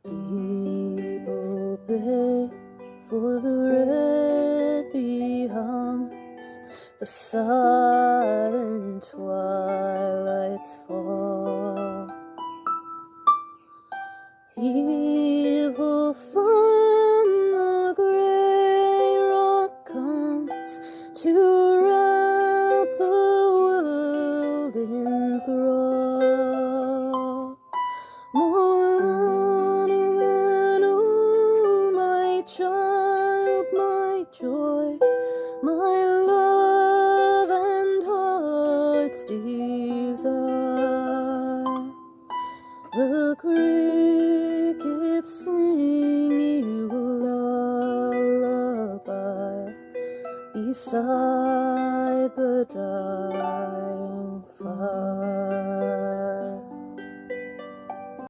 Sleep, obey, for the red bee hums, the silent twilights fall. Evil from the gray rock comes to wrap the world in thrall. My child, my joy, my love and heart's desire. The crickets sing you a lullaby beside the dying fire.